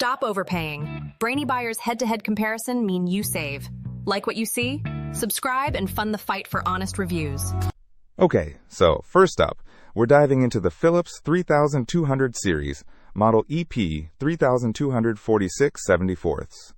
Stop overpaying. Brainy Buyer's head-to-head comparison mean you save. Like what you see? Subscribe and fund the fight for honest reviews. Okay, so first up, we're diving into the Philips 3200 series, model EP 3246/74.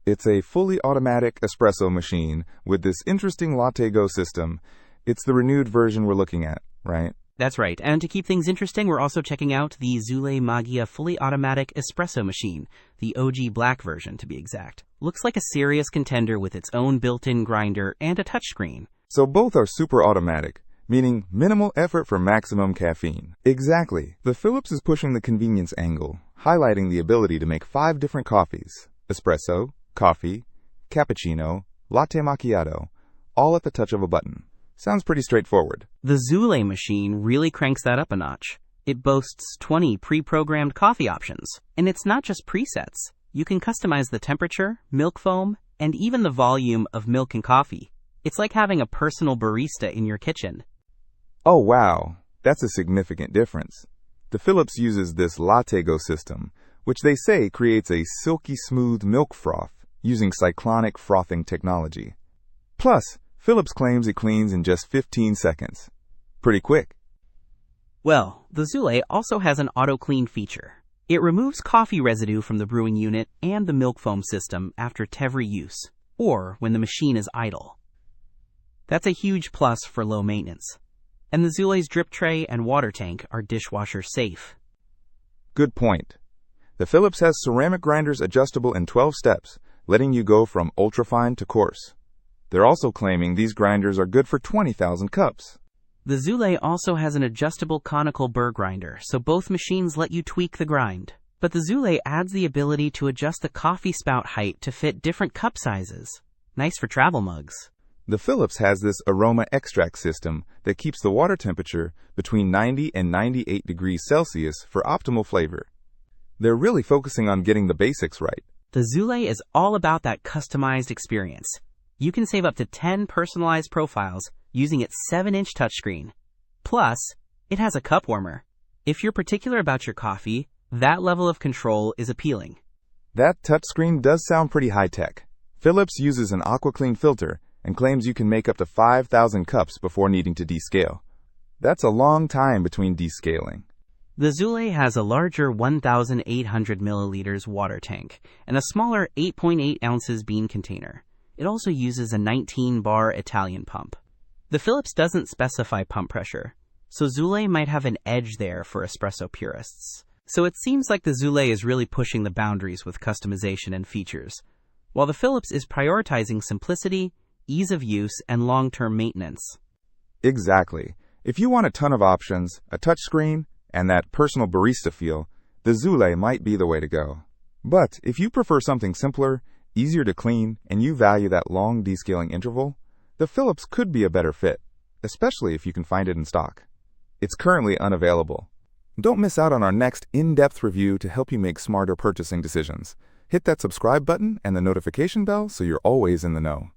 It's a fully automatic espresso machine with this interesting LatteGo system. It's the renewed version we're looking at, right? That's right, and to keep things interesting, we're also checking out the Zulay Magia fully automatic espresso machine, the OG black version to be exact. Looks like a serious contender with its own built-in grinder and a touchscreen. So both are super automatic, meaning minimal effort for maximum caffeine. Exactly. The Philips is pushing the convenience angle, highlighting the ability to make 5 different coffees: espresso, coffee, cappuccino, latte macchiato, all at the touch of a button. Sounds pretty straightforward. The Zulay machine really cranks that up a notch. It boasts 20 pre-programmed coffee options, and it's not just presets. You can customize the temperature, milk foam, and even the volume of milk and coffee. It's like having a personal barista in your kitchen. Oh wow, that's a significant difference. The Philips uses this LatteGo system, which they say creates a silky smooth milk froth using cyclonic frothing technology. Plus, Philips claims it cleans in just 15 seconds. Pretty quick. Well, the Zulay also has an auto-clean feature. It removes coffee residue from the brewing unit and the milk foam system after every use, or when the machine is idle. That's a huge plus for low maintenance. And the Zulay's drip tray and water tank are dishwasher safe. Good point. The Philips has ceramic grinders adjustable in 12 steps, letting you go from ultrafine to coarse. They're also claiming these grinders are good for 20,000 cups. The Zulay also has an adjustable conical burr grinder, so both machines let you tweak the grind. But the Zulay adds the ability to adjust the coffee spout height to fit different cup sizes. Nice for travel mugs. The Philips has this aroma extract system that keeps the water temperature between 90 and 98 degrees Celsius for optimal flavor. They're really focusing on getting the basics right. The Zulay is all about that customized experience. You can save up to 10 personalized profiles using its 7-inch touchscreen. Plus, it has a cup warmer. If you're particular about your coffee, that level of control is appealing. That touchscreen does sound pretty high-tech. Philips uses an AquaClean filter and claims you can make up to 5,000 cups before needing to descale. That's a long time between descaling. The Zulay has a larger 1,800 milliliters water tank and a smaller 8.8 ounces bean container. It also uses a 19-bar Italian pump. The Philips doesn't specify pump pressure, so Zulay might have an edge there for espresso purists. So it seems like the Zulay is really pushing the boundaries with customization and features, while the Philips is prioritizing simplicity, ease of use, and long-term maintenance. Exactly. If you want a ton of options, a touchscreen, and that personal barista feel, the Zulay might be the way to go. But if you prefer something simpler, easier to clean, and you value that long descaling interval, the Philips could be a better fit, especially if you can find it in stock. It's currently unavailable. Don't miss out on our next in-depth review to help you make smarter purchasing decisions. Hit that subscribe button and the notification bell so you're always in the know.